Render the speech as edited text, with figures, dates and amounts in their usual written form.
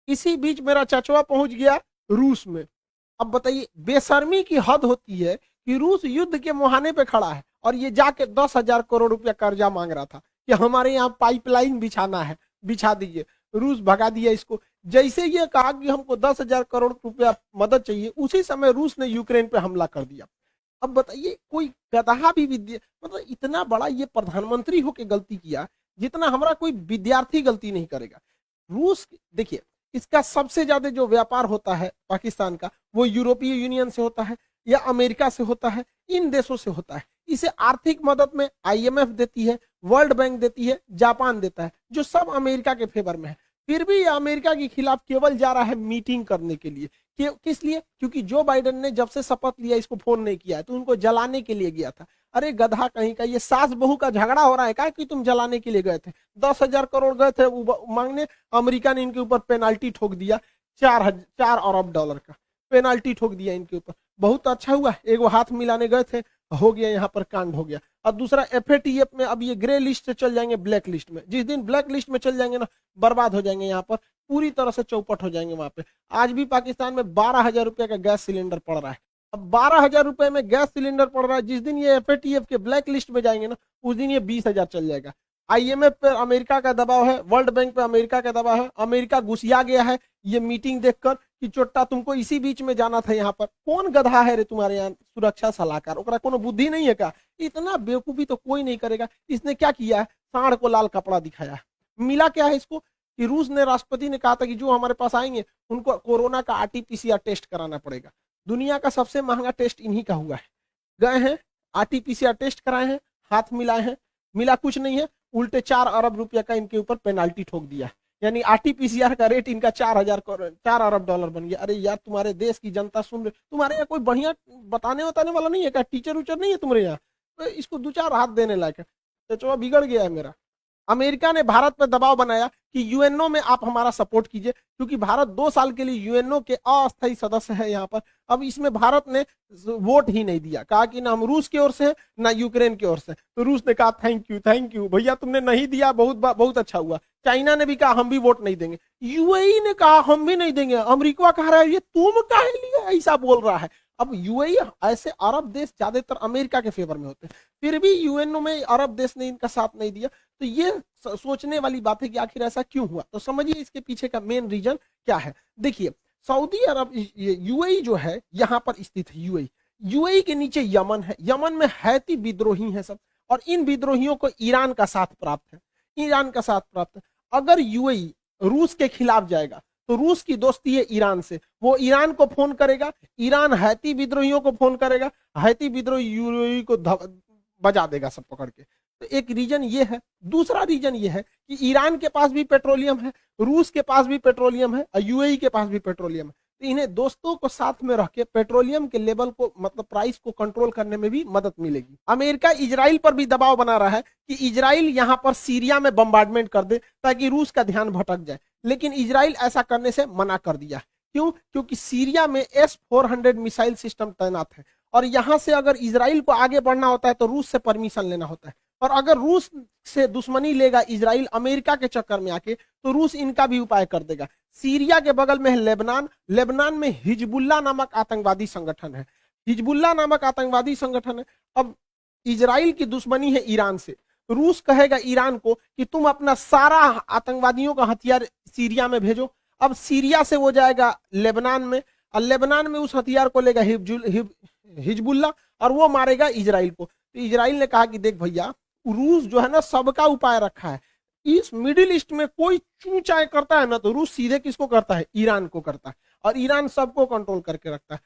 इसी बीच मेरा चचवा पहुंच गया रूस में। अब बताइए, बेशर्मी की हद होती है कि रूस युद्ध के मुहाने पे खड़ा है और ये जाके 10,000 करोड़ रुपया कर्जा मांग रहा था कि हमारे यहाँ पाइपलाइन बिछाना है, बिछा दीजिए। रूस भगा दिया इसको। जैसे ये कहा कि हमको 10,000 करोड़ रुपया मदद चाहिए, उसी समय रूस ने यूक्रेन पे हमला कर दिया। अब बताइए, कोई गधा भी विद्या, मतलब इतना बड़ा ये प्रधानमंत्री होके गलती किया जितना हमारा कोई विद्यार्थी गलती नहीं करेगा। रूस, देखिए, इसका सबसे ज्यादा जो व्यापार होता है पाकिस्तान का, वो यूरोपीय यूनियन से होता है या अमेरिका से होता है, इन देशों से होता है। इसे आर्थिक मदद में आईएमएफ देती है, वर्ल्ड बैंक देती है, जापान देता है, जो सब अमेरिका के फेवर में है। फिर भी ये अमेरिका के खिलाफ केवल जा रहा है मीटिंग करने के लिए। किस लिए? क्योंकि जो बाइडेन ने जब से शपथ लिया इसको फोन नहीं किया है, तो उनको जलाने के लिए गया था। अरे गधा कहीं का, ये सास बहू का झगड़ा हो रहा है क्या कि तुम जलाने के लिए गए थे? 10,000 करोड़ गए थे मांगने, अमेरिका ने इनके ऊपर पेनाल्टी ठोक दिया, 4 अरब डॉलर का पेनाल्टी ठोक दिया इनके ऊपर। बहुत अच्छा हुआ, एक वो हाथ मिलाने गए थे, हो गया, यहाँ पर कांड हो गया। और दूसरा एफएटीएफ में अब ये ग्रे लिस्ट से चल जाएंगे ब्लैक लिस्ट में। जिस दिन ब्लैक लिस्ट में चल जाएंगे ना, बर्बाद हो जाएंगे, यहाँ पर पूरी तरह से चौपट हो जाएंगे। वहां पे आज भी पाकिस्तान में 12,000 रुपए का गैस सिलेंडर पड़ रहा है। अब 12,000 रुपए में गैस सिलेंडर पड़ रहा है, जिस दिन ये एफएटीएफ के ब्लैक लिस्ट में जाएंगे ना, उस दिन ये 20,000 चल जाएगा। आईएमएफ पे अमेरिका का दबाव है, वर्ल्ड बैंक पे अमेरिका का दबाव है। अमेरिका घुसिया गया है ये मीटिंग देखकर कि चोट्टा तुमको इसी बीच में जाना था। यहाँ पर कौन गधा है रे तुम्हारे यहाँ सुरक्षा सलाहकार? ओकरा कोनो बुद्धि नहीं है क्या? इतना बेवकूफी तो कोई नहीं करेगा। इसने क्या किया है? सांड को लाल कपड़ा दिखाया है। मिला क्या है इसको कि रूस ने, राष्ट्रपति ने कहा था कि जो हमारे पास आएंगे उनको कोरोना का आरटीपीसीआर टेस्ट कराना पड़ेगा। दुनिया का सबसे महंगा टेस्ट इन्हीं का हुआ है। गए हैं, आरटीपीसीआर टेस्ट कराए हैं, हाथ मिलाए हैं, मिला कुछ नहीं है, उल्टे 4 अरब रुपया का इनके ऊपर पेनाल्टी ठोक दिया। यानी आरटीपीसीआर का रेट इनका 4 अरब डॉलर बन गया। अरे यार, तुम्हारे देश की जनता सुन रहे, तुम्हारे यहाँ कोई बढ़िया बताने वाला नहीं है क्या? टीचर उचर नहीं है तुम्हारे यहाँ? तो इसको 2-4 हाथ देने लायक है। तो बिगड़ गया है मेरा। अमेरिका ने भारत पर दबाव बनाया कि यूएनओ में आप हमारा सपोर्ट कीजिए, क्योंकि भारत 2 साल के लिए यूएनओ के अस्थायी सदस्य है यहाँ पर। अब इसमें भारत ने वोट ही नहीं दिया, कहा कि ना हम रूस की ओर से ना यूक्रेन की ओर से। तो रूस ने कहा थैंक यू भैया, तुमने नहीं दिया, बहुत अच्छा हुआ। चाइना ने भी कहा हम भी वोट नहीं देंगे। यूएई ने कहा हम भी नहीं देंगे। अमेरिका कह रहा है ये तुम काहे लिए ऐसा बोल रहा है? अब यूएई, ऐसे अरब देश ज्यादातर अमेरिका के फेवर में होते हैं, फिर भी यूएनओ में अरब देश ने इनका साथ नहीं दिया। तो ये सोचने वाली बात है कि आखिर ऐसा क्यों हुआ। तो समझिए इसके पीछे का मेन रीजन क्या है। देखिए, सऊदी अरब, यूएई जो है यहाँ पर स्थित है। यूएई के नीचे यमन है, यमन में हैती विद्रोही है सब, और इन विद्रोहियों को ईरान का साथ प्राप्त है। अगर यूएई रूस के खिलाफ जाएगा तो रूस की दोस्ती है ईरान से, वो ईरान को फोन करेगा, ईरान हैती विद्रोहियों को फोन करेगा, हैती विद्रोही यूएई को बजा देगा सब पकड़ के। तो एक रीजन ये है। दूसरा रीजन ये है कि ईरान के पास भी पेट्रोलियम है, रूस के पास भी पेट्रोलियम है और यूएई के पास भी पेट्रोलियम है। तो इन्हें दोस्तों को साथ में रख के पेट्रोलियम के लेवल को, मतलब प्राइस को कंट्रोल करने में भी मदद मिलेगी। अमेरिका इजराइल पर भी दबाव बना रहा है कि इजराइल यहाँ पर सीरिया में बम्बार्डमेंट कर दे ताकि रूस का ध्यान भटक जाए, लेकिन इजराइल ऐसा करने से मना कर दिया। क्यों? क्योंकि सीरिया में S-400 मिसाइल सिस्टम तैनात है, और यहां से अगर इजराइल को आगे बढ़ना होता है तो रूस से परमिशन लेना होता है। और अगर रूस से दुश्मनी लेगा इजराइल अमेरिका के चक्कर में आके, तो रूस इनका भी उपाय कर देगा। सीरिया के बगल में है लेबनान में हिजबुल्लाह नामक आतंकवादी संगठन है। अब इजराइल की दुश्मनी है ईरान से, रूस कहेगा ईरान को कि तुम अपना सारा आतंकवादियों का हथियार सीरिया में भेजो। अब सीरिया से वो जाएगा लेबनान में, और लेबनान में उस हथियार को लेगा हिजबुल्लाह, और वो मारेगा इजराइल को। तो इजराइल ने कहा कि देख भैया, रूस जो है ना सबका उपाय रखा है। इस मिडिल ईस्ट में कोई चूचाई करता है ना, तो रूस सीधे किसको करता है? ईरान को करता है, और ईरान सबको कंट्रोल करके रखता है।